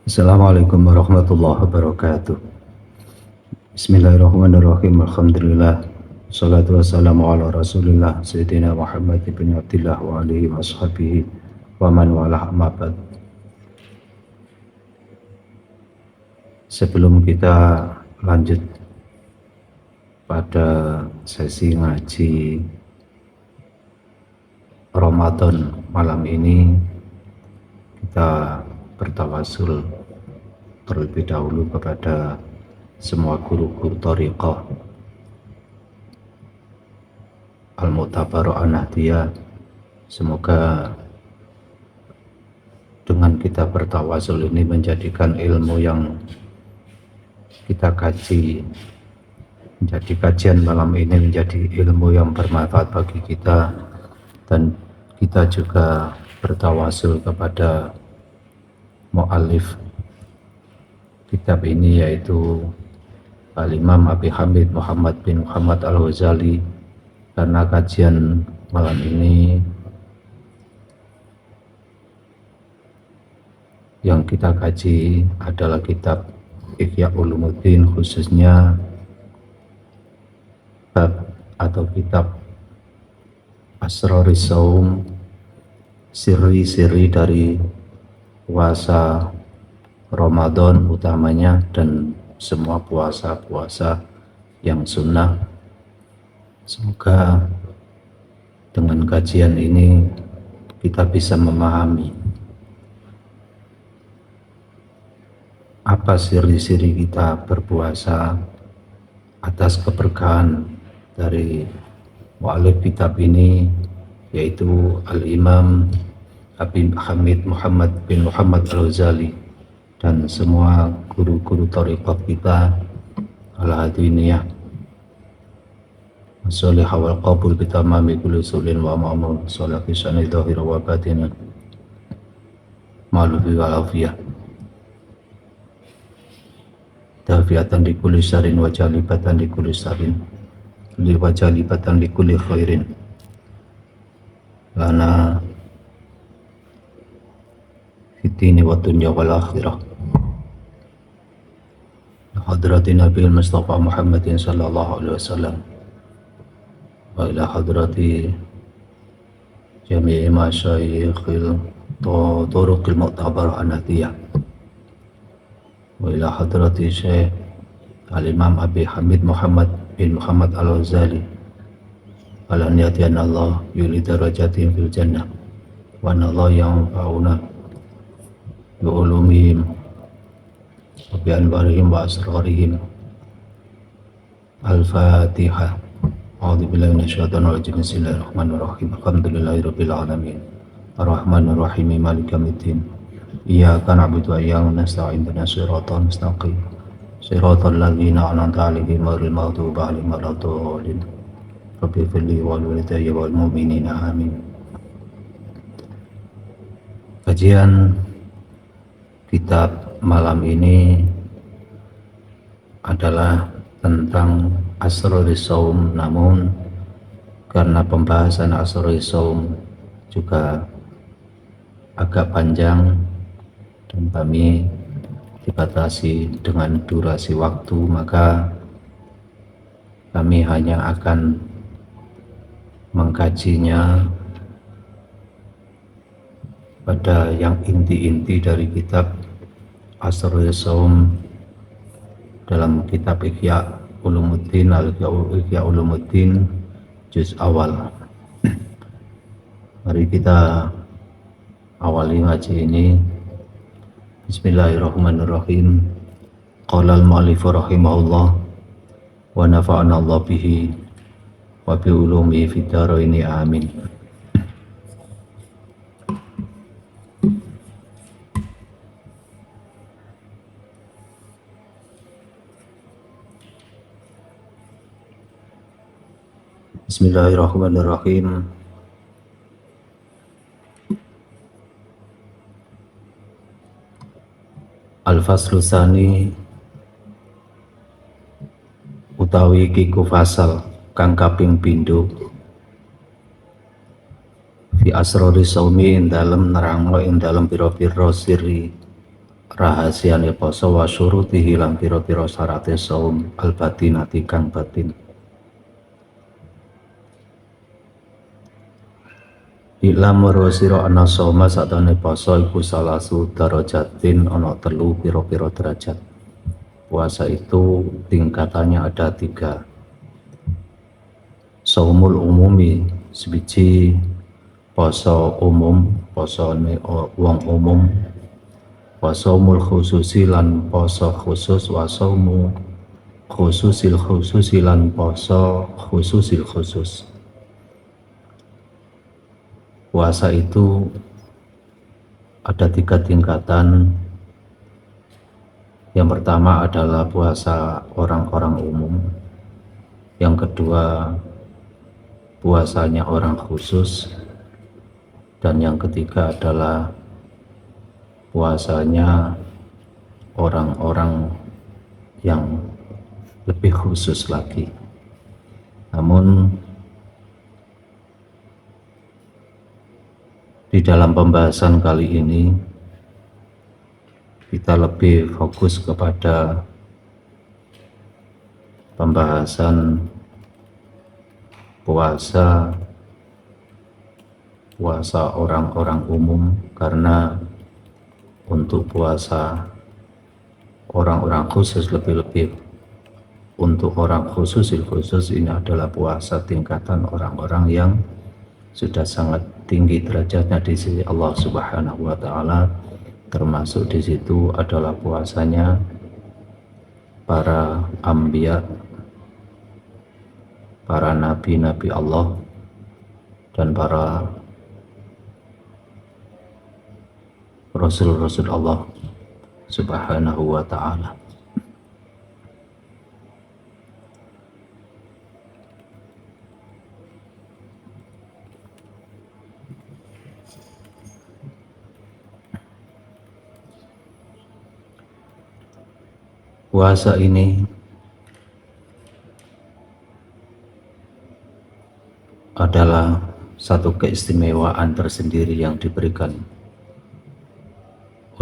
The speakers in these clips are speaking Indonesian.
Assalamualaikum warahmatullahi wabarakatuh. Bismillahirrahmanirrahim. Alhamdulillah. Salatu wassalamu ala rasulillah Sayyidina Muhammad ibn Abdillah wa alihi wa ashabihi wa man walah amma ba'd. Sebelum kita lanjut pada sesi ngaji Ramadan malam ini, kita bertawasul terlebih dahulu kepada semua guru-guru thariqah Al-Mu'tabarah An-Nahdiyah. Semoga dengan kita bertawasul ini menjadikan ilmu yang kita kaji, menjadi kajian malam ini menjadi ilmu yang bermanfaat bagi kita, dan kita juga bertawasul kepada mu'allif kitab ini, yaitu Al-Imam Abi Hamid Muhammad bin Muhammad Al-Ghazali, karena kajian malam ini yang kita kaji adalah kitab Ihya Ulumuddin, khususnya bab atau kitab Asroris Saum, siri-siri dari puasa Ramadan utamanya dan semua puasa-puasa yang sunnah. Semoga dengan kajian ini kita bisa memahami apa siri-siri kita berpuasa atas keberkahan dari mu'allif kitab ini, yaitu Al-Imam Abi Hamid Muhammad bin Muhammad Al-Ghazali, dan semua guru-guru thariqah kita al-hadiniyah as-salihah wal qabul bitamami kulli sulin wa ma'mun salati sanai dhahira wa batina ma'lufi wal afiyah dafiatan di kulli syarin wa jalibatan di kulli syarin wa jalibatan di kulli khairin lana fitini wa dunya wal akhirah. Hadrati Nabi Mustafa Muhammadin sallallahu alaihi wasallam wa ila hadrati jami'i masyayikhil turuqil mu'tabarah an-nahdiyah wa ila hadrati Syekh Al-Imam Abi Hamid Muhammad bin Muhammad Al-Ghazali ala niyati anna Allah yuli darajatin fil jannah wa anna Allah yanfa'una bi ulumihim wa bi anwarihim wa asrarihim. Al-Fatihah. A'udzu billahi minasyaitonir rajim. Bismillahirrahmanirrahim. Alhamdulillahirabbil alamin. Arrahmanir rahim. Maliki yaumiddin. Iyyaka na'budu wa iyyaka nasta'in. Ihdinas siratal mustaqim. Siratal ladzina an'amta 'alaihim ghairil maghdubi 'alaihim waladdallin. Rabbi ighfirli wa liwalidayya wal mu'minina amin. Kajian kitab malam ini adalah tentang Asroris Saum, namun karena pembahasan Asroris Saum juga agak panjang dan kami dibatasi dengan durasi waktu, maka kami hanya akan mengkajinya pada yang inti-inti dari kitab Asroris Saum dalam kitab Ihya Ulumuddin, Ihya Ulumuddin juz awal. Mari kita awali ngaji ini. Bismillahirrahmanirrahim. Qala al-mu'allif rahimahullah wa nafa'ana Allah bihi wa bi ulumihi fid dharaini amin. Bismillahirrahmanirrahim. Al-faslu tsani utawi kiku fasal kang kaping pindho fi asrori saumi ing dalem nerangno ing dalem pira-pira siri rahasiane poso wa syurutihi lan pira-pira syarate saum al batinati kang batin. Ilam merosiro ana soma satane poso iku salasu darajatin ana telu pira-pira derajat. Puasa itu tingkatannya ada 3. Saumul umumi sebiji poso umum, posone wong umum. Wasaumul khususi lan poso khusus, wasaumu khususil khususi lan poso khususil khusus. Puasa itu ada 3 tingkatan. Yang pertama adalah puasa orang-orang umum. Yang kedua puasanya orang khusus. Dan yang ketiga adalah puasanya orang-orang yang lebih khusus lagi. Namun di dalam pembahasan kali ini kita lebih fokus kepada pembahasan puasa orang-orang umum, karena untuk puasa orang-orang khusus, lebih-lebih untuk orang khusus ini adalah puasa tingkatan orang-orang yang sudah sangat tinggi derajatnya di sisi Allah Subhanahu wa taala. Termasuk di situ adalah puasanya para anbiya, para nabi-nabi Allah, dan para rasul-rasul Allah Subhanahu wa ta'ala. Puasa ini adalah satu keistimewaan tersendiri yang diberikan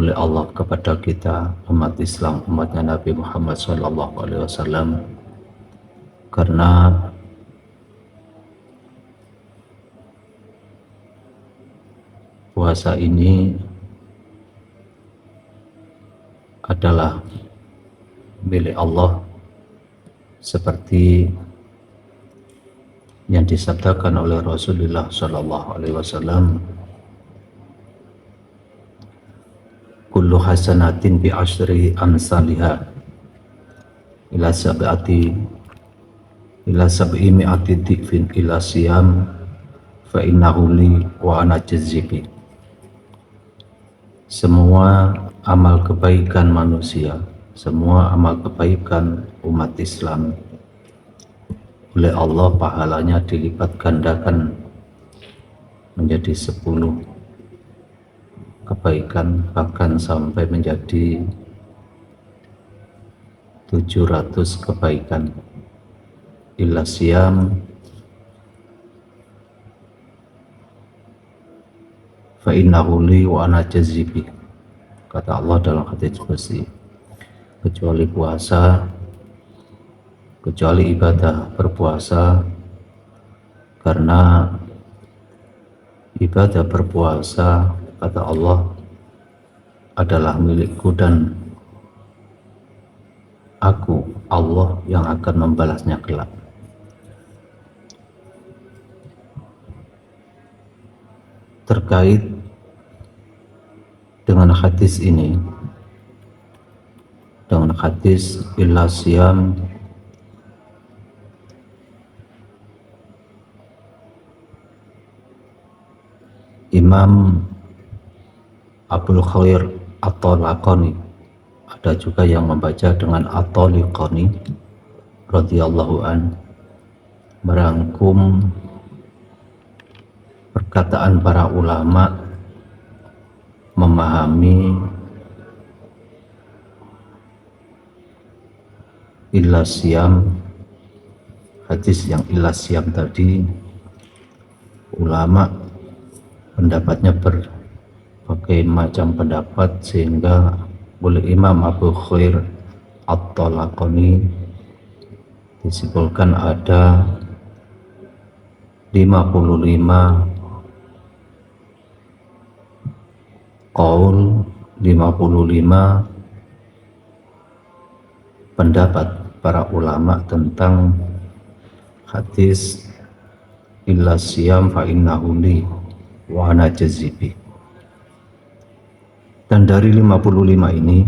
oleh Allah kepada kita umat Islam, umatnya Nabi Muhammad SAW, karena puasa ini adalah milik Allah seperti yang disabdakan oleh Rasulullah SAW, kullu hasanatin bi asyri amsalha ila sab'i mi'ati dhifin ila siyam fa innahu li wa ana jazibi. Semua amal kebaikan manusia, semua amal kebaikan umat Islam oleh Allah pahalanya dilipat gandakan menjadi 10 kebaikan, bahkan sampai menjadi 700 kebaikan. Illa siyam fa innahu li wa ana jazibi, kata Allah dalam hadits qudsi. Kecuali puasa, kecuali ibadah berpuasa, karena ibadah berpuasa, kata Allah, adalah milikku dan aku, Allah, yang akan membalasnya kelak. Terkait dengan hadis ini, dengan hadis illa siyam, Imam Abdul Khair At-Talaqani, ada juga yang membaca dengan At-Taliqani radhiyallahu an, merangkum perkataan para ulama memahami illa siyam, hadis yang illa siyam tadi. Ulama pendapatnya berbagai macam pendapat, sehingga oleh Imam Abu Khair At-Talaqani disebutkan ada 55 qaul, 55 pendapat para ulama tentang hadis illa siyam fa innahu li wa ana jazibi. Dan dari 55 ini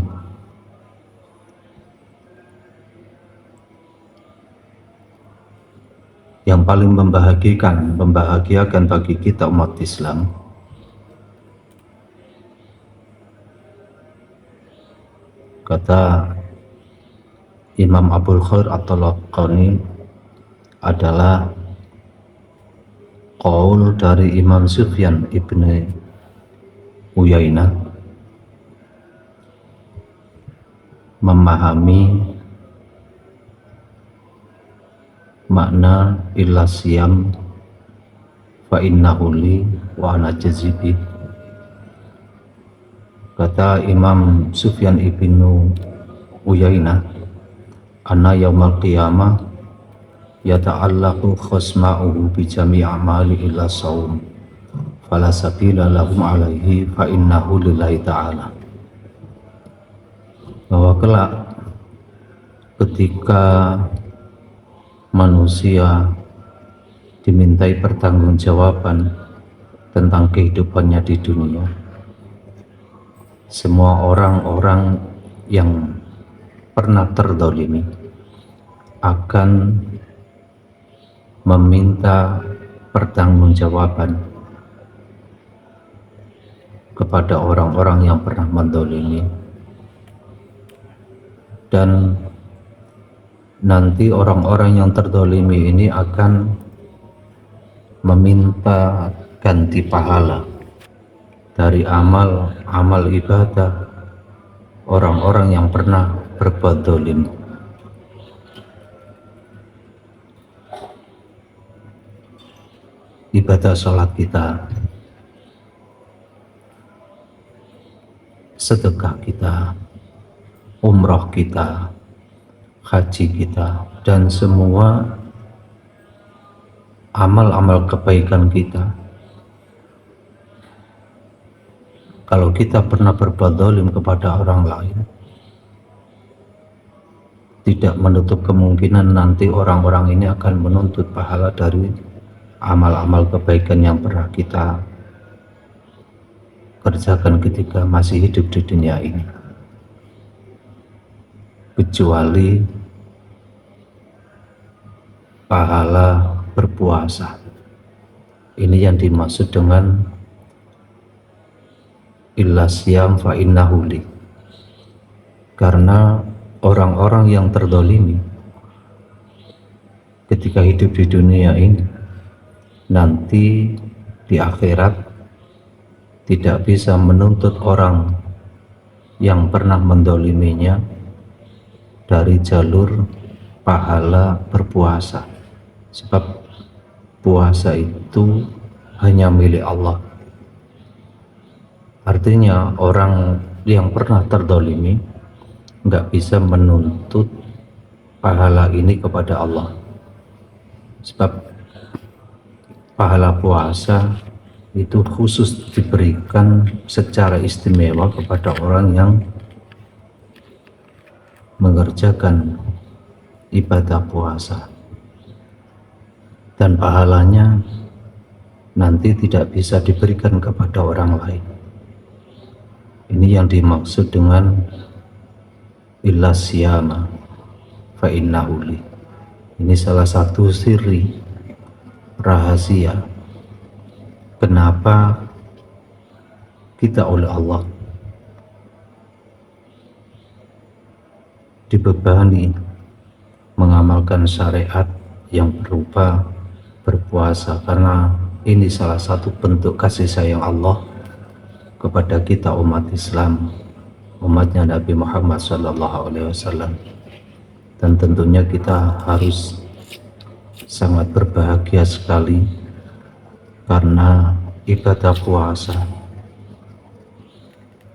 yang paling membahagiakan bagi kita umat Islam kata Imam Abu Khair At-Talaqani adalah qaul dari Imam Sufyan ibn Uyainah memahami makna illa siyam fa innahu li wa ana jazibi. Kata Imam Sufyan ibn Uyainah, anna yaumal qiyamah yata'allaqu khasma'uhu bi jami' amali illa saum fala sabila lahum alaihi fa innahu lillahi ta'ala. Bahwa kelak ketika manusia dimintai pertanggungjawaban tentang kehidupannya di dunia, semua orang-orang yang pernah terdolimi akan meminta pertanggungjawaban kepada orang-orang yang pernah mendolimi, dan nanti orang-orang yang terdolimi ini akan meminta ganti pahala dari amal ibadah orang-orang yang pernah berbuat dolim. Ibadah sholat kita, sedekah kita, umroh kita, haji kita, dan semua amal-amal kebaikan kita, kalau kita pernah berbuat zalim kepada orang lain, tidak menutup kemungkinan nanti orang-orang ini akan menuntut pahala dari amal-amal kebaikan yang pernah kita kerjakan ketika masih hidup di dunia ini, kecuali pahala berpuasa. Ini yang dimaksud dengan illa siyam fa innahu li, karena orang-orang yang terdolimi ketika hidup di dunia ini nanti di akhirat tidak bisa menuntut orang yang pernah mendoliminya dari jalur pahala berpuasa, sebab puasa itu hanya milik Allah. Artinya orang yang pernah terdolimi nggak bisa menuntut pahala ini kepada Allah, sebab pahala puasa itu khusus diberikan secara istimewa kepada orang yang mengerjakan ibadah puasa, dan pahalanya nanti tidak bisa diberikan kepada orang lain. Ini yang dimaksud dengan illa siyama fa innahu li. Ini salah satu siri rahasia kenapa kita oleh Allah dibebani mengamalkan syariat yang berupa berpuasa, karena ini salah satu bentuk kasih sayang Allah kepada kita umat Islam, umatnya Nabi Muhammad SAW. Dan tentunya kita harus sangat berbahagia sekali karena ibadah puasa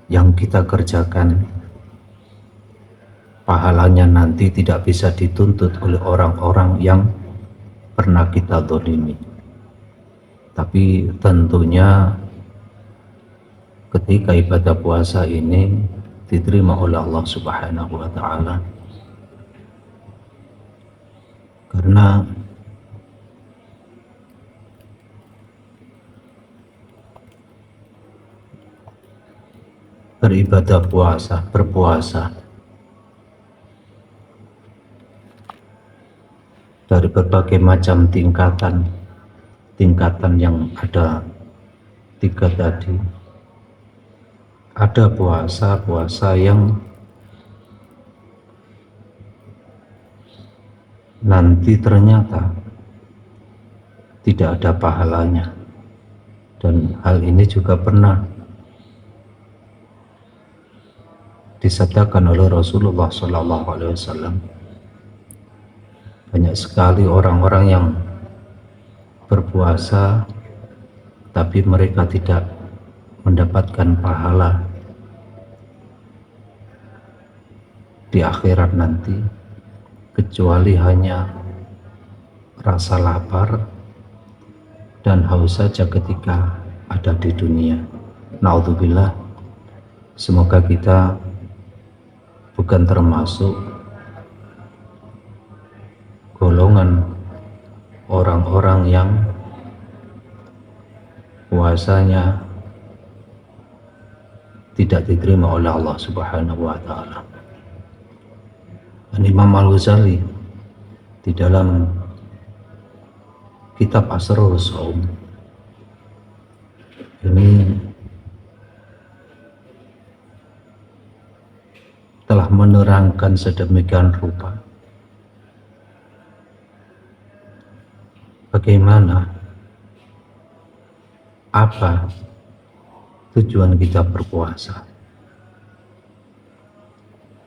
yang kita kerjakan pahalanya nanti tidak bisa dituntut oleh orang-orang yang pernah kita dzalimi. Tapi tentunya ketika ibadah puasa ini diterima oleh Allah Subhanahu wa taala, karena beribadah puasa, berpuasa dari berbagai macam tingkatan yang ada 3 tadi. Ada puasa yang nanti ternyata tidak ada pahalanya, dan hal ini juga pernah disabdakan oleh Rasulullah SAW. Banyak sekali orang-orang yang berpuasa tapi mereka tidak mendapatkan pahala di akhirat nanti, kecuali hanya rasa lapar dan haus saja ketika ada di dunia. Naudzubillah, semoga kita bukan termasuk golongan orang-orang yang puasanya tidak diterima oleh Allah Subhanahu wa taala. Dan Imam Al-Ghazali di dalam kitab Asrarus Shaum ini telah menerangkan sedemikian rupa bagaimana, apa tujuan kita berpuasa.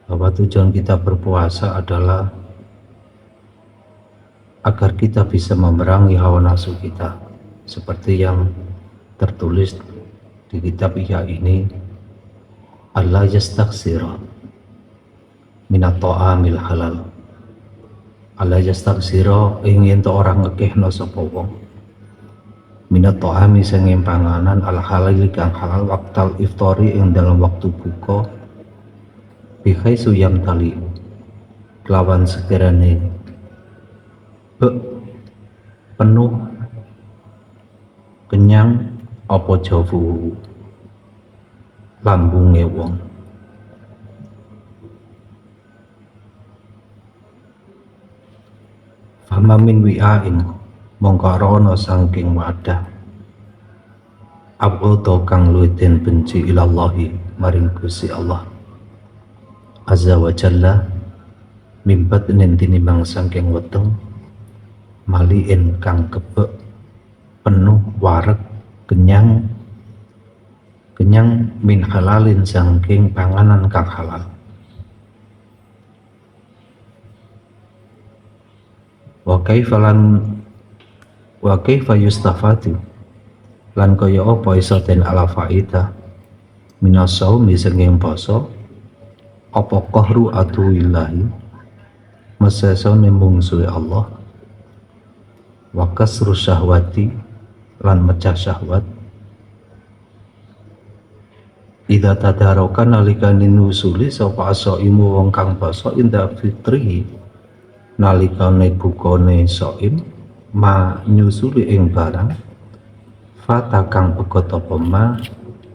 Bahwa tujuan kita berpuasa adalah agar kita bisa memerangi hawa nafsu kita, seperti yang tertulis di kitab Ihya ini, Allah yastaghsira minat ta'amil halal. Allah yastaghsira ingin to orang ngekehno sapa wong minat ta'ami sanging panganan al halal kang halal waktal iftari ing dalam waktu buka bihai suyam tali kelawan sekirane penuh kenyang apa jawu lambunge wong. Fama min wi'ain mongko rono saking wadah abghadha kang luwih benci ilallahi maring Gusti Allah azza wa jalla mimbat tinimbang saking weteng maliin kang kebek penuh wareg kenyang min halalin saking panganan kang halal. Wa kaifa yustafadu lan kaya apa iso den ala faida minas shaumi sanging poso apa qahru aduwillahi mesesone mungsuhe Allah wa kasru syahwati lan mecah syahwat idza tadarokan nalikane nusuli sapa asaimu wong kang poso inda fitri nalikane bukane shaim ma nyusuli ing barang fata kang pegot apa ma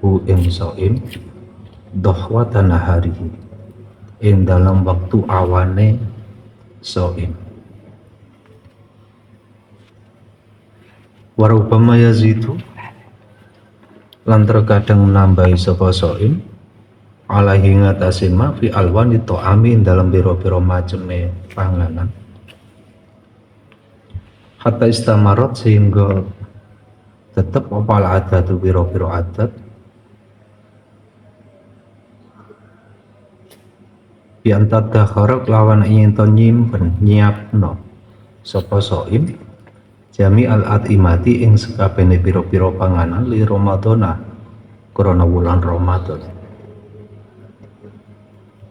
hu ing shaim dohwatan hari ing dalam waktu awane shaim. Warubama yazidu lan terkadang menambahi sapa shaim alaihi ngatasi ma fi alwani ta'ami dalam biro-biro maceme panganan hatta istamarot sehingga tetap opal adat biro-biro adat biantat dakharok lawan ingin to nyimpen nyiapno sapa shaim jami al-atimati ing sekabehane biro-biro panganan li Ramadana krana wulan Ramadan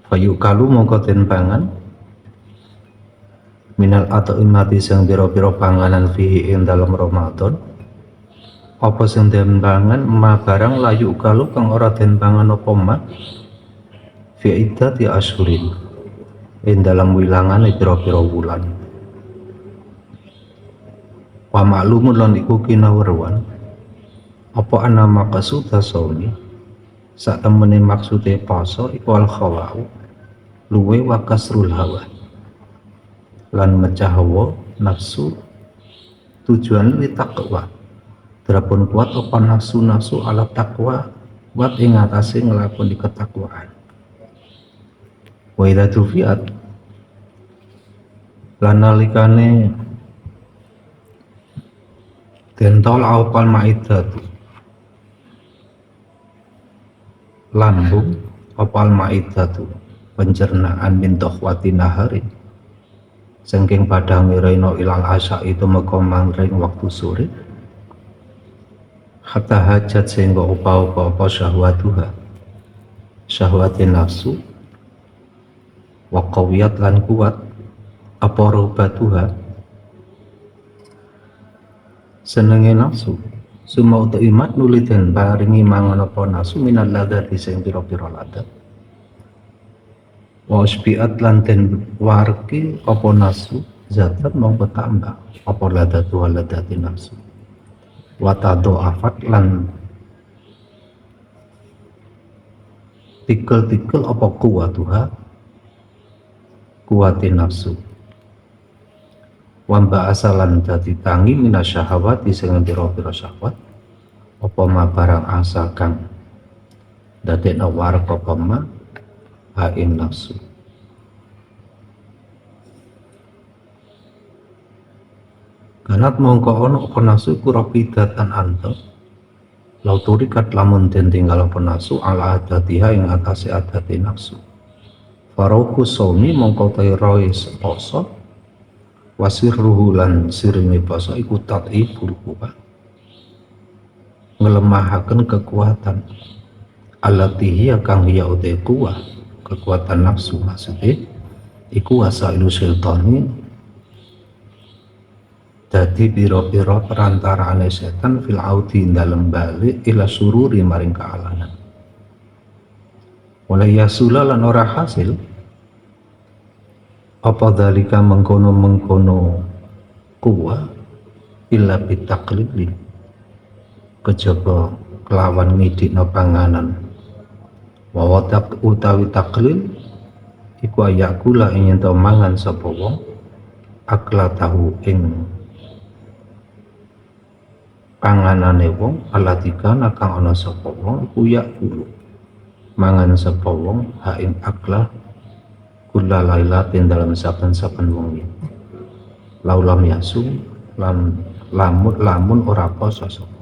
Fayukalu mongko den pangan minal atau imati sing pira-pira panganan fihi ing dalam Ramadan apa sing den pangan ma barang layu kalu kang ora den pangan apa ma fi iddati asyhurin ing dalam wilangan pira-pira wulan wa ma'lumun lan iku kinawruan apa ana maqsuda saumi sak temene maksude poso iku al khawau luwe wa kasrul hawa lan mecah hawa nafsu tujuan li taqwa terapun kuat apa nafsu ala taqwa buat ing atase nglakoni ketakwaan wa idza tufiat lan nalikane dentol awal maidatu lambung opal maidatu pencernaan min tohwati nahari sengking padang reno ilal asya itu mekomang ring waktu sore hatta hajat sehingga upa-upa apa syahwatuha syahwati nafsu wa qawiyat lan kuat apa rubatuha senenge nafsu sumau imat nuli den paringi mangan apa nafsu minal ladati sing pira-pira ladat wa usbiat lan den warki apa nafsu zatat mau bertambah apa ladatu ladati nafsu wa tadha'afat lan tikel-tikel apa kuwatuha kuwatin nafsu wamba asalan dadi tangi minasyahawati sing pira-pira syahwat apa ma barang asal kang dadekna warek apa ma hain nafsu kanat mongko ono apa nafsu ku rapidatan anta lauturikat lamun den tinggal apa nafsu ala adatiha ing atase adati nafsu farauku saumi mongko tairois poso wasirruhu lan sirine poso iku tat'ibul quwa ngelemahaken kekuatan alatihi kang hiya uti kuwa kekuatan nafsu maksudnya iku wasailu syaitani dadi pira-pira perantarane setan fil audi dalem balik ila sururi maring kealanan wala yasula lan ora hasil apa dalika mengkono kuwa illa bitaqlili kejaba kelawan ngidikna panganan wawatak utawi taklil iku ayakula ingin to mangan sapa wong akla tahu ing panganane wong alatika kang ana sapa wong iku yakulu mangan sapa wong ha ing akla kula lailatin dalam saben-saben wengi laulam yasum lamun ora poso sapa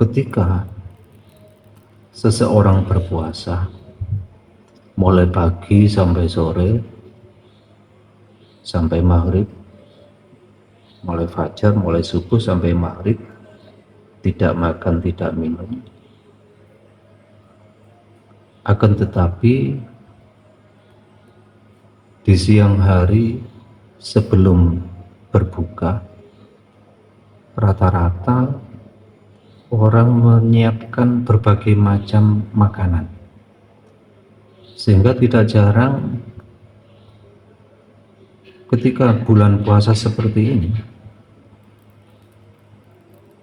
ketika seseorang berpuasa mulai pagi sampai sore sampai maghrib, mulai fajar, mulai subuh sampai maghrib, tidak makan, tidak minum, akan tetapi di siang hari sebelum berbuka rata-rata orang menyiapkan berbagai macam makanan sehingga tidak jarang ketika bulan puasa seperti ini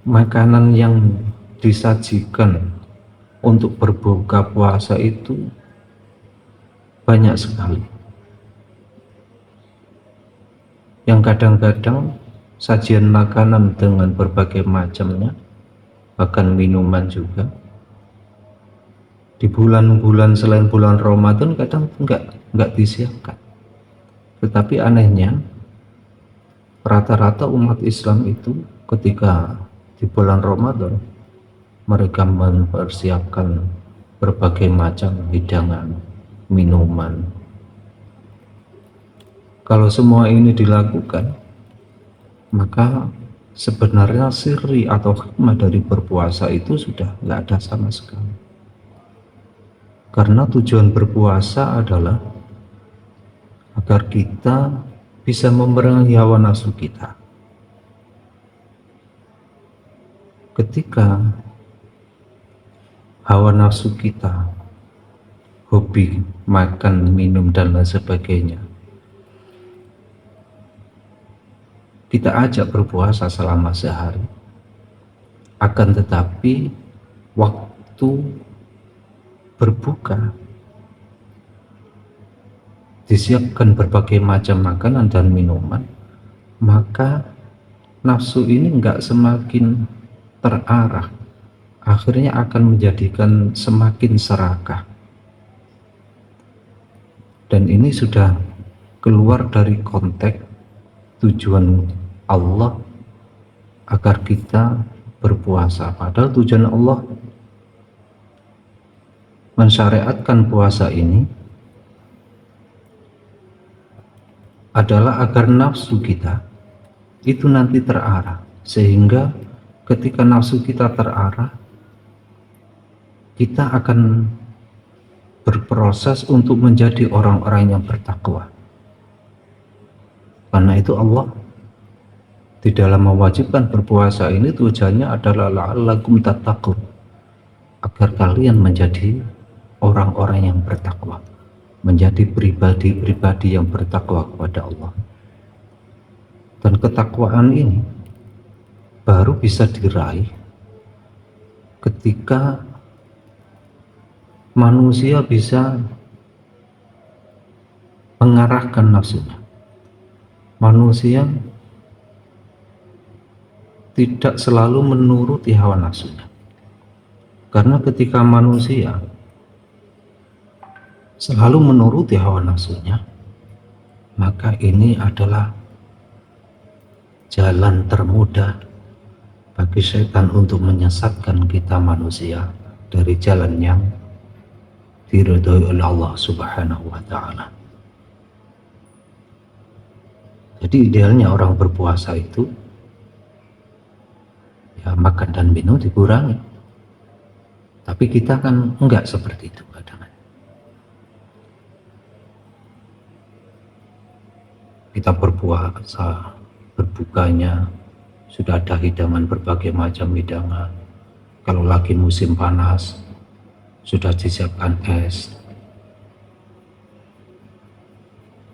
makanan yang disajikan untuk berbuka puasa itu banyak sekali yang kadang-kadang sajian makanan dengan berbagai macamnya bahkan minuman juga di bulan-bulan selain bulan Ramadan kadang enggak disiapkan. Tetapi anehnya rata-rata umat Islam itu ketika di bulan Ramadan mereka mempersiapkan berbagai macam hidangan, minuman. Kalau semua ini dilakukan, maka sebenarnya siri atau hikmah dari berpuasa itu sudah nggak ada sama sekali. Karena tujuan berpuasa adalah agar kita bisa memerangi hawa nafsu kita. Ketika hawa nafsu kita, hobi makan, minum, dan lain sebagainya, kita ajak berpuasa selama sehari, akan tetapi waktu berbuka disiapkan berbagai macam makanan dan minuman, maka nafsu ini enggak semakin terarah, akhirnya akan menjadikan semakin serakah. Dan ini sudah keluar dari konteks tujuan Allah agar kita berpuasa. Padahal tujuan Allah mensyariatkan puasa ini adalah agar nafsu kita itu nanti terarah, sehingga ketika nafsu kita terarah, kita akan berproses untuk menjadi orang-orang yang bertakwa. Karena itu Allah di dalam mewajibkan berpuasa ini tujuannya adalah la'allakum tattaqun, agar kalian menjadi orang-orang yang bertakwa, menjadi pribadi-pribadi yang bertakwa kepada Allah. Dan ketakwaan ini baru bisa diraih ketika manusia bisa mengarahkan nafsunya. Manusia tidak selalu menuruti hawa nafsunya, karena ketika manusia selalu menuruti hawa nafsunya, maka ini adalah jalan termudah bagi setan untuk menyesatkan kita manusia dari jalan yang diridhoi oleh Allah Subhanahu wa ta'ala. Jadi idealnya orang berpuasa itu ya makan dan minum dikurangi, tapi kita kan enggak seperti itu kadang. Kita berpuasa, berbukanya sudah ada hidangan, berbagai macam hidangan. Kalau lagi musim panas sudah disiapkan es.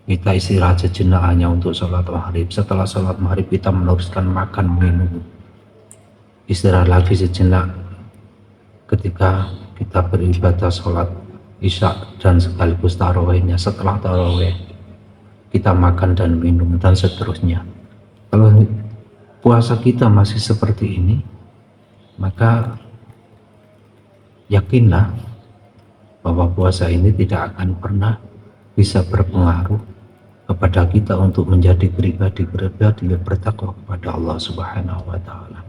Kita istirahat sejenak hanya untuk sholat maghrib. Setelah sholat maghrib kita meneruskan makan minum. Istirahat lagi sejenak ketika kita beribadah sholat isya dan sekaligus tarawihnya. Setelah tarawih kita makan dan minum dan seterusnya. Kalau puasa kita masih seperti ini, maka yakinlah bahwa puasa ini tidak akan pernah bisa berpengaruh kepada kita untuk menjadi pribadi-pribadi yang bertakwa kepada Allah Subhanahu wa ta'ala.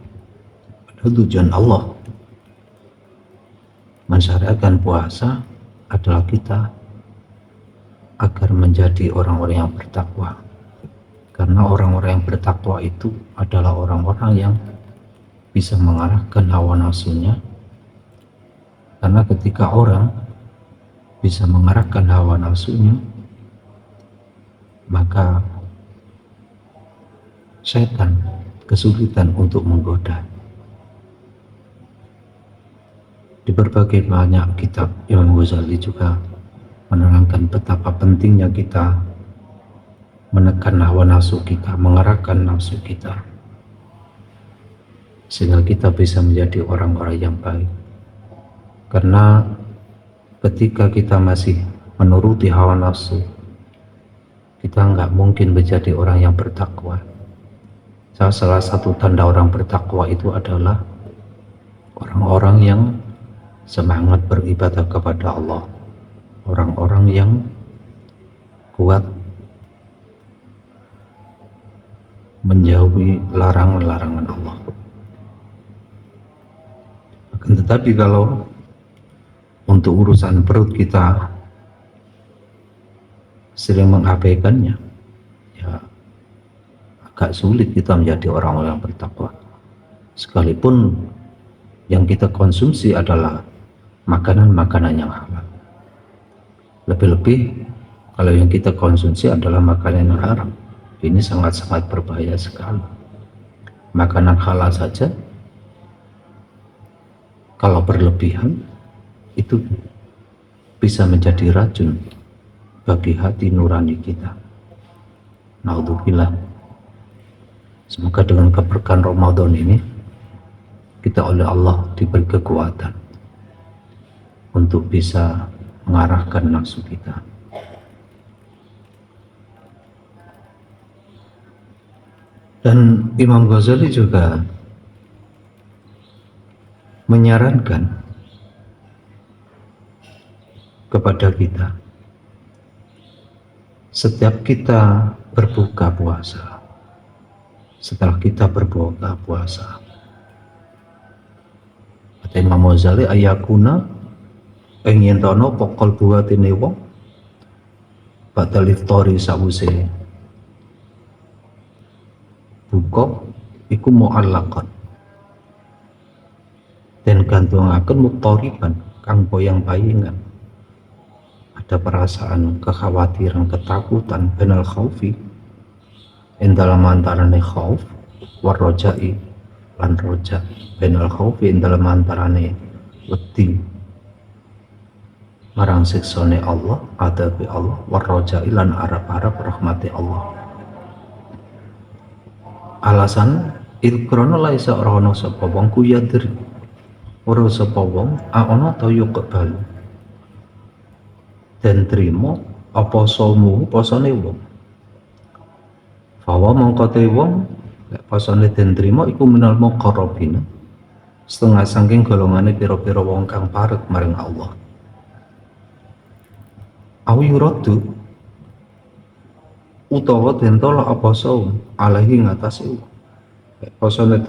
Padahal tujuan Allah mensyariatkan puasa adalah kita agar menjadi orang-orang yang bertakwa. Karena orang-orang yang bertakwa itu adalah orang-orang yang bisa mengarahkan hawa nafsunya. Karena ketika orang bisa mengarahkan hawa nafsunya, maka setan kesulitan untuk menggoda. Di berbagai banyak kitab, Imam Ghazali juga menerangkan betapa pentingnya kita menekan hawa nafsu kita, mengarahkan nafsu kita, sehingga kita bisa menjadi orang-orang yang baik. Karena ketika kita masih menuruti hawa nafsu, kita nggak mungkin menjadi orang yang bertakwa. Salah satu tanda orang bertakwa itu adalah orang-orang yang semangat beribadah kepada Allah, orang-orang yang kuat menjauhi larangan-larangan Allah. Akan tetapi kalau untuk urusan perut kita sering mengabaikannya, ya gak sulit kita menjadi orang-orang yang bertakwa. Sekalipun yang kita konsumsi adalah makanan-makanan yang halal. Lebih-lebih kalau yang kita konsumsi adalah makanan yang haram. Ini sangat-sangat berbahaya sekali. Makanan halal saja kalau berlebihan itu bisa menjadi racun bagi hati nurani kita. Naudzubillah. Semoga dengan keberkahan Ramadan ini kita oleh Allah diberi kekuatan untuk bisa mengarahkan nafsu kita. Dan Imam Ghazali juga menyarankan kepada kita, setiap kita berbuka puasa, setelah kita berbuka puasa, kata Imam Ghazali, ayakuna ingin tono pokol buatine wong batal iftori sawuse buka iku mu'allaqan dan gantungaken muqtariban kang boyang bayingan. Ada perasaan kekhawatiran, ketakutan benal khaufi ing dalam antarane khauf war rojai lan roja, benal khaufi ing dalam antarane wedi marang siksane Allah, adabi Allah, war rojai lan arep-arep rahmati Allah. Alasan ilkrono laisa ora ana sapa wong kuyadir, ora sapa wong ana ta yo kebalu dan trimo apa somu posone wong. Fawa mongko te wong lek posone den trimo iku minal muqarrabina, setengah saking golongane pira-pira wong kang parek maring Allah. Awi yuradu utawa den tolak apa saum alaihi ngatasi lek posone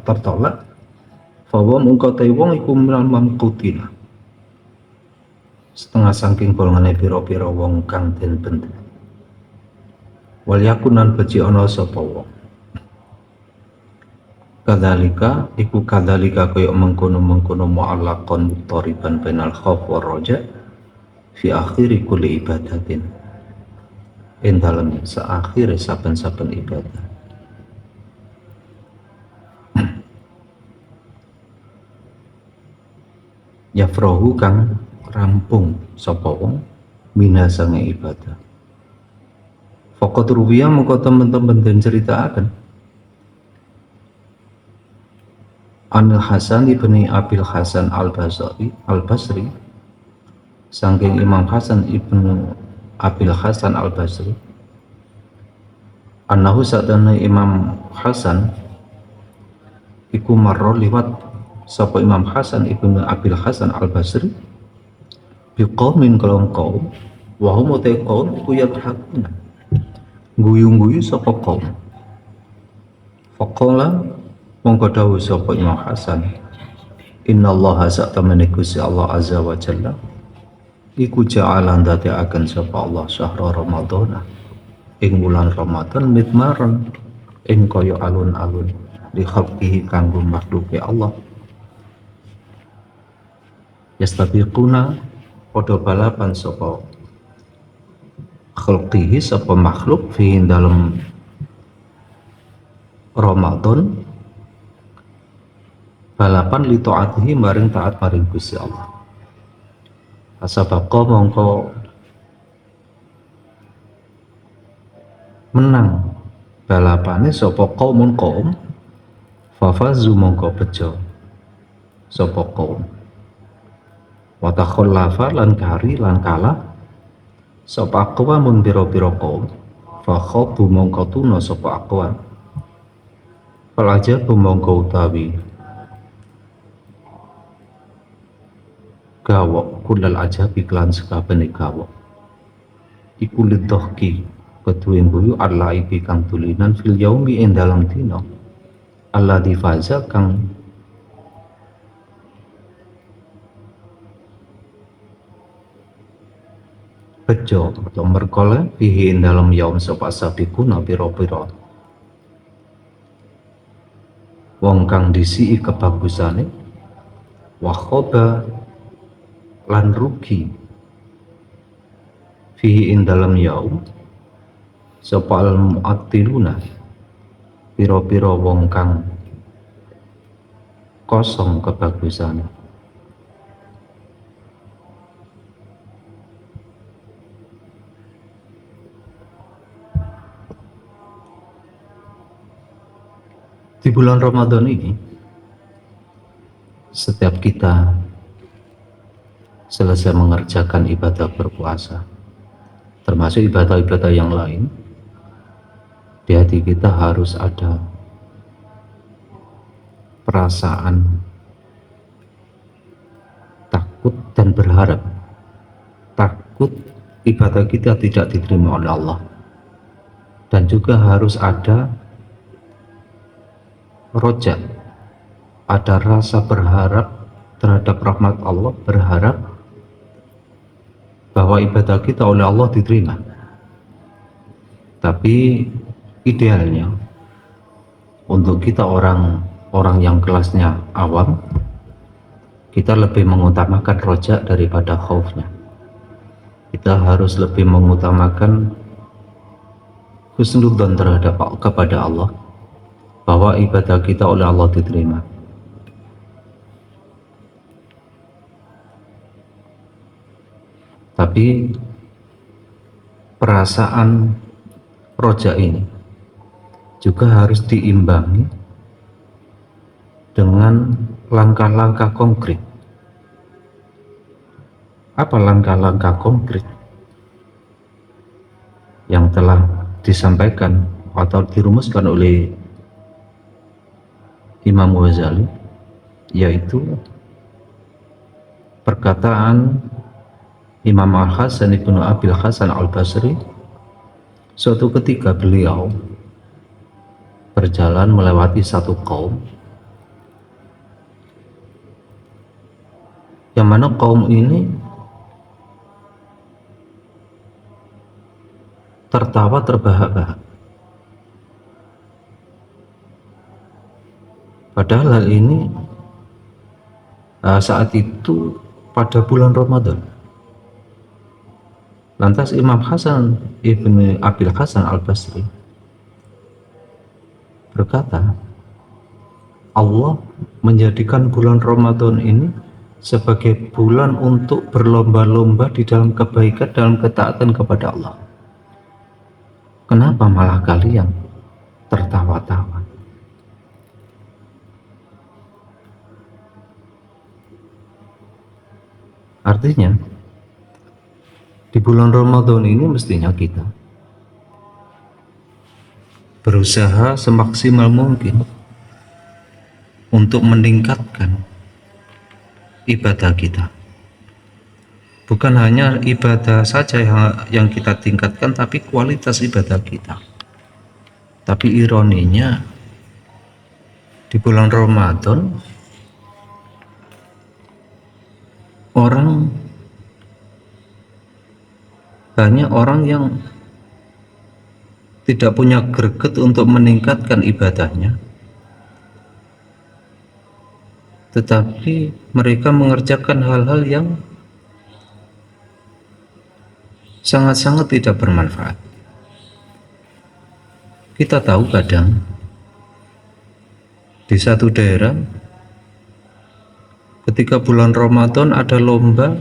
tertolak. Fawa mongko te wong iku minal mamqutina, setengah saking golongane pira-pira wong kang den bentuk. Wal yakunan beci ana sapa wong kadzalika iku kadzalika kaya mengkono-mengkono mu'allaqan muqtariban bainal khauf war raja fi akhiri kulli ibadatin, ing dalem saakhire saben-saben ibadah. Yafrahu kang rampung sapa wong minasange ibadah. Faqat ruwiya mengko temen-temen den ceritakaken Anil Hasan ibni Abil Hasan al-Basri saking Imam Hasan ibnu Abil Hasan al-Basri annahu sadana Imam Hasan iku marro liwat sapa Imam Hasan ibnu Abil Hasan al-Basri biqaumin kaum wa hum qaum iku yadhakuna guyu-guyu sapa kaum. Faqala mongko dawuh sapa Imam Hasan, innallaha sa'tamani Gusti Allah azza wa jalla iku ja'alan dadekaken sapa Allah syahra Ramadhana ing wulan Ramadan mitmaran ing kaya alun-alun li khalqihi kanggo makhluke Allah. Yastabiquna padha balapan sapa khalqihi sapa makhluk fi dalam Ramadan balapan li taatihi maring taat maring Gusti Allah. Asabaqa mongko menang balapane sapa qaumun qaum fafazu mongko bejo sapa qaum wa takhallafa lan kari lan kalah sapa aqwamun biro-biro kaum fa khabu mongko tuna sapa aqwam pelajar mongko utawi gawok kulal ajab iklan sekabene gawok iku lidhahki kedue guyu alaibi kang tulinan fil yaumi ing dalam dina alladzi faza kang bejo atau merkole fihi dalam yaum sapa sabikuna pira-pira wong kang disiki kebagusane, wa khoba lan rugi fihi ing dalem yaum sapa al mu'attiluna pira-pira wong kang kosong kebagusane. Di bulan Ramadan ini setiap kita selesai mengerjakan ibadah berpuasa, termasuk ibadah-ibadah yang lain, di hati kita harus ada perasaan takut dan berharap. Takut ibadah kita tidak diterima oleh Allah, dan juga harus ada rojak, ada rasa berharap terhadap rahmat Allah, berharap bahwa ibadah kita oleh Allah diterima. Tapi idealnya untuk kita orang yang kelasnya awam, kita lebih mengutamakan rojak daripada khaufnya. Kita harus lebih mengutamakan husnudzon terhadap kepada Allah, bahwa ibadah kita oleh Allah diterima. Tapi perasaan roja ini juga harus diimbangi dengan langkah-langkah konkret. Apa langkah-langkah konkret yang telah disampaikan atau dirumuskan oleh Imam Ghazali? Yaitu perkataan Imam Al-Hasan ibnu Abil Hasan Al-Basri. Suatu ketika beliau berjalan melewati satu kaum, yang mana kaum ini tertawa terbahak-bahak. Padahal hal ini saat itu pada bulan Ramadan. Lantas Imam Hasan ibnu Abil Hasan Al-Basri berkata, Allah menjadikan bulan Ramadan ini sebagai bulan untuk berlomba-lomba di dalam kebaikan, dalam ketaatan kepada Allah. Kenapa malah kalian tertawa-tawa? Artinya, di bulan Ramadan ini mestinya kita berusaha semaksimal mungkin untuk meningkatkan ibadah kita. Bukan hanya ibadah saja yang kita tingkatkan, tapi kualitas ibadah kita. Tapi ironinya, di bulan Ramadan banyak orang yang tidak punya greget untuk meningkatkan ibadahnya, tetapi mereka mengerjakan hal-hal yang sangat-sangat tidak bermanfaat. Kita tahu kadang di satu daerah ketika bulan Ramadan ada lomba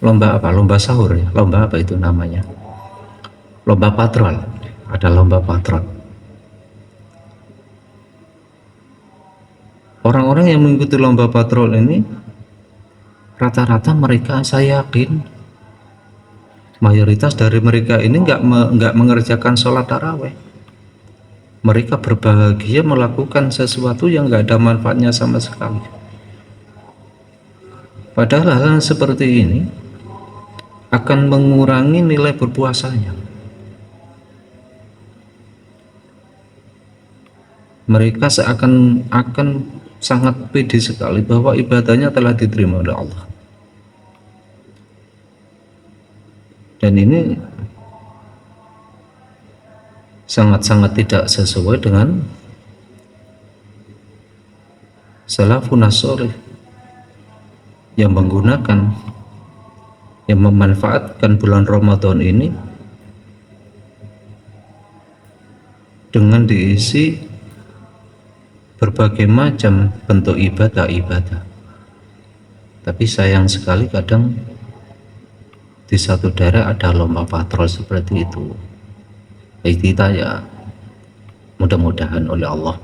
apa? Lomba sahur ya? Lomba apa itu namanya? Lomba patrol. Ada lomba patrol. Orang-orang yang mengikuti lomba patrol ini rata-rata mereka, saya yakin mayoritas dari mereka ini nggak mengerjakan sholat taraweh. Mereka berbahagia melakukan sesuatu yang nggak ada manfaatnya sama sekali. Padahal hal seperti ini akan mengurangi nilai berpuasanya. Mereka akan sangat pede sekali bahwa ibadahnya telah diterima oleh Allah. Dan ini sangat-sangat tidak sesuai dengan salafun sholih yang menggunakan, yang memanfaatkan bulan Ramadan ini dengan diisi berbagai macam bentuk ibadah-ibadah. Tapi sayang sekali kadang di satu daerah ada lomba patrol seperti itu. Baik kita ya mudah-mudahan oleh Allah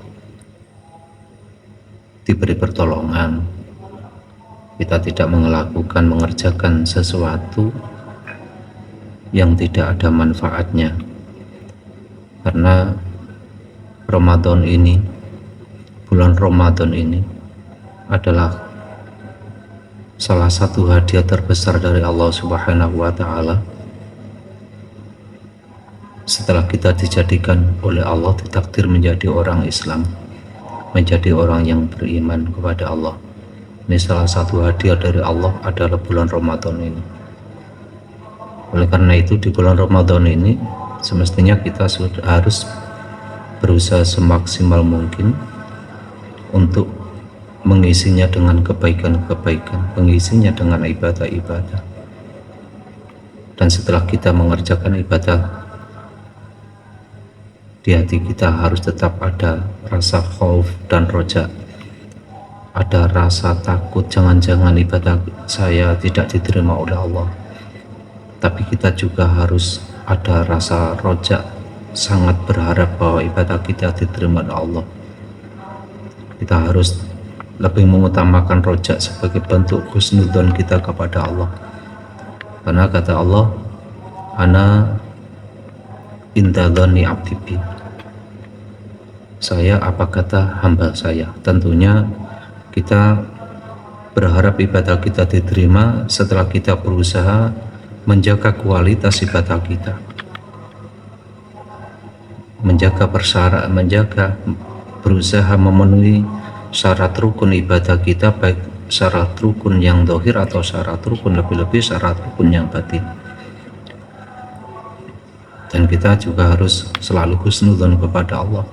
diberi pertolongan, kita tidak mengerjakan sesuatu yang tidak ada manfaatnya, karena Ramadan ini, bulan Ramadan ini adalah salah satu hadiah terbesar dari Allah Subhanahu wa Ta'ala. Setelah kita dijadikan oleh Allah, ditakdir menjadi orang Islam, menjadi orang yang beriman kepada Allah, ini salah satu hadiah dari Allah adalah bulan Ramadan ini. Oleh karena itu di bulan Ramadan ini semestinya kita sudah harus berusaha semaksimal mungkin untuk mengisinya dengan kebaikan-kebaikan, mengisinya dengan ibadah-ibadah. Dan setelah kita mengerjakan ibadah, di hati kita harus tetap ada rasa khauf dan roja, ada rasa takut jangan-jangan ibadah saya tidak diterima oleh Allah. Tapi kita juga harus ada rasa roja, sangat berharap bahwa ibadah kita diterima oleh Allah. Kita harus lebih mengutamakan roja sebagai bentuk husnudzon kita kepada Allah, karena kata Allah, ana inda dzanni abdi bi, saya apa kata hamba saya. Tentunya kita berharap ibadah kita diterima setelah kita berusaha menjaga kualitas ibadah kita, berusaha memenuhi syarat rukun ibadah kita, baik syarat rukun yang zahir atau syarat rukun, lebih-lebih syarat rukun yang batin. Dan kita juga harus selalu husnudzon kepada Allah,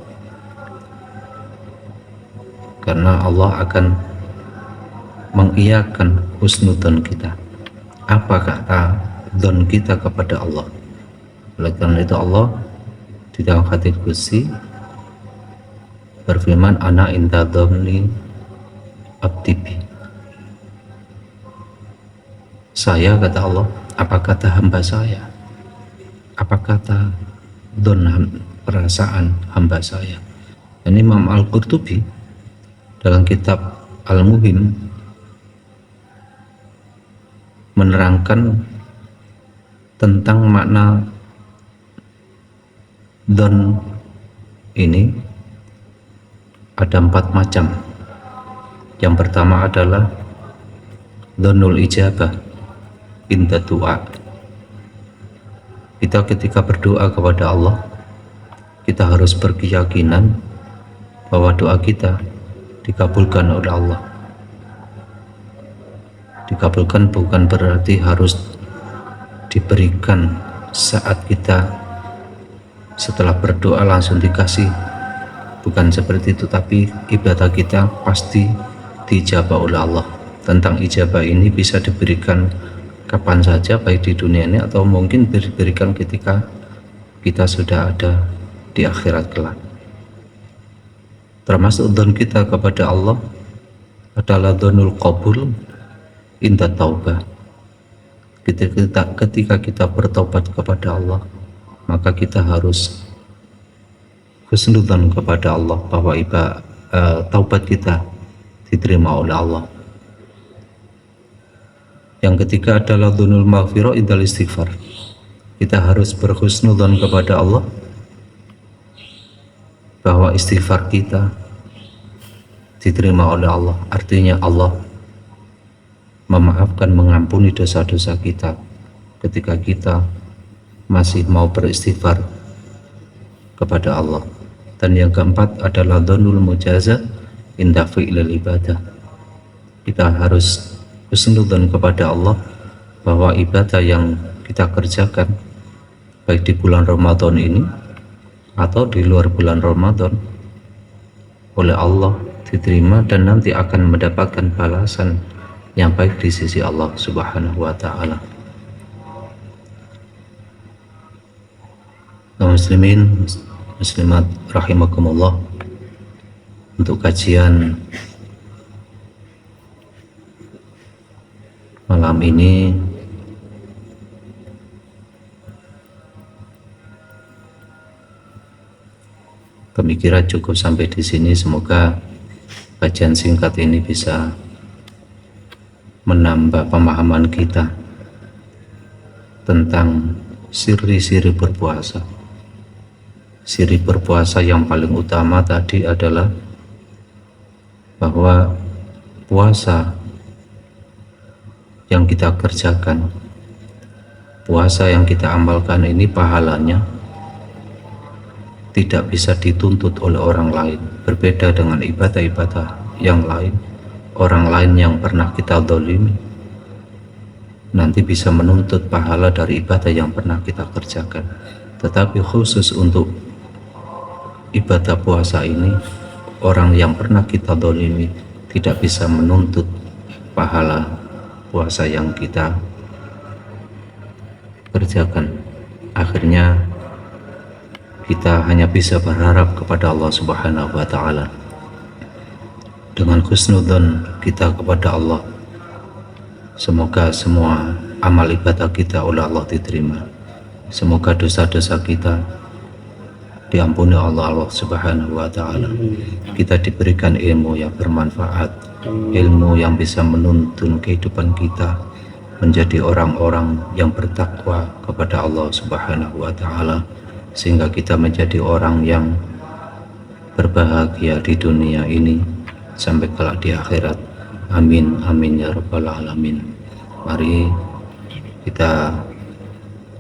karena Allah akan mengiyakan husnudzon kita, apa kata dzon kita kepada Allah. Oleh karena itu Allah di dalam hadits qudsi berfirman, ana inda dzanni abdi bi, saya, kata Allah, apa kata hamba saya, apa kata dzon, perasaan hamba saya. Ini Imam Al-Qurtubi dalam kitab Al-Muhim menerangkan tentang makna dzon ini ada 4 macam. Yang pertama adalah dzonul ijabah inda du'a. Kita ketika berdoa kepada Allah, kita harus berkeyakinan bahwa doa kita dikabulkan oleh Allah. Dikabulkan bukan berarti harus diberikan saat kita setelah berdoa langsung dikasih, bukan seperti itu, tapi ibadah kita pasti diijabah oleh Allah. Tentang ijabah ini bisa diberikan kapan saja, baik di dunia ini atau mungkin diberikan ketika kita sudah ada di akhirat kelak. Termasuk dzon kita kepada Allah adalah dzonul qabul inda taubah. Ketika kita bertobat kepada Allah, maka kita harus husnudzon kepada Allah bahwa taubat kita diterima oleh Allah. Yang ketiga adalah dzonul maghfirah indal istighfar. Kita harus berhusnudzon kepada Allah bahwa istighfar kita diterima oleh Allah. Artinya Allah memaafkan, mengampuni dosa-dosa kita ketika kita masih mau beristighfar kepada Allah. Dan yang keempat adalah dzonul mujazah inda fi'lil ibadah. Kita harus husnudzon kepada Allah bahwa ibadah yang kita kerjakan baik di bulan Ramadan ini atau di luar bulan Ramadan oleh Allah diterima dan nanti akan mendapatkan balasan yang baik di sisi Allah Subhanahu wa taala. Kaum muslimin muslimat rahimakumullah, untuk kajian malam ini kami kira cukup sampai di sini. Semoga kajian singkat ini bisa menambah pemahaman kita tentang siri-siri berpuasa. Siri berpuasa yang paling utama tadi adalah bahwa puasa yang kita kerjakan, puasa yang kita amalkan ini pahalanya tidak bisa dituntut oleh orang lain. Berbeda dengan ibadah-ibadah yang lain, orang lain yang pernah kita zalimi nanti bisa menuntut pahala dari ibadah yang pernah kita kerjakan. Tetapi khusus untuk ibadah puasa ini, orang yang pernah kita zalimi tidak bisa menuntut pahala puasa yang kita kerjakan. Akhirnya kita hanya bisa berharap kepada Allah Subhanahu wa taala. Dengan husnudzon kita kepada Allah, semoga semua amal ibadah kita oleh Allah diterima. Semoga dosa-dosa kita diampuni Allah Subhanahu wa taala. Kita diberikan ilmu yang bermanfaat, ilmu yang bisa menuntun kehidupan kita menjadi orang-orang yang bertakwa kepada Allah Subhanahu wa taala, sehingga kita menjadi orang yang berbahagia di dunia ini sampai kelak di akhirat. Amin amin ya rabbal alamin. Mari kita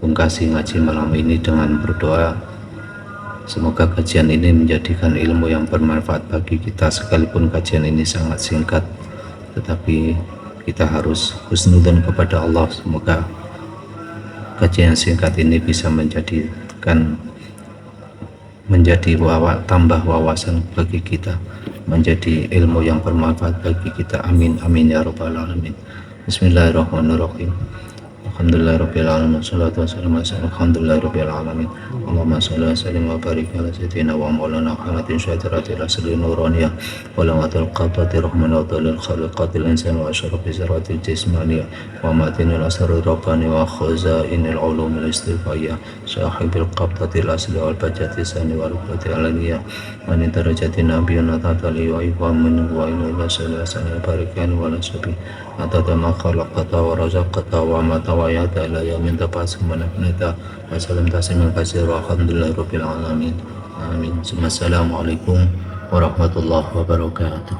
pungkasi ngaji malam ini dengan berdoa. Semoga kajian ini menjadikan ilmu yang bermanfaat bagi kita, sekalipun kajian ini sangat singkat, tetapi kita harus husnudzon kepada Allah. Semoga kajian singkat ini bisa menjadi tambah wawasan bagi kita, menjadi ilmu yang bermanfaat bagi kita. Amin amin ya rabbal alamin. Bismillahirrahmanirrahim. Alhamdulillahirabbil alamin. Wassalatu wassalamu ala alhamdulillahirabbil alamin. Allahumma shalli wa sallim wa barik ala sayyidina wa maulana Muhammadin syadiratil asli nuraniyah wa lamatul qatati rahman wa dalil khaliqatil insan wa asyrafi zaratil jismaniyah wa matinil asrar rabbani wa khazainil ulumil istifayah sahibil qabtatil asli wal bajati sani wal qati alaniyah wa ni darajatin nabiyina tatali wa ifamin wa ila sallallahu alaihi wa barikan wa nasabi atata ma khalaqata wa razaqata wa mata wa yata la yamin tabassumana nita wa salam tasliman katsira alhamdulillahirabbil alamin. Amin. Assalamualaikum warahmatullahi wabarakatuh.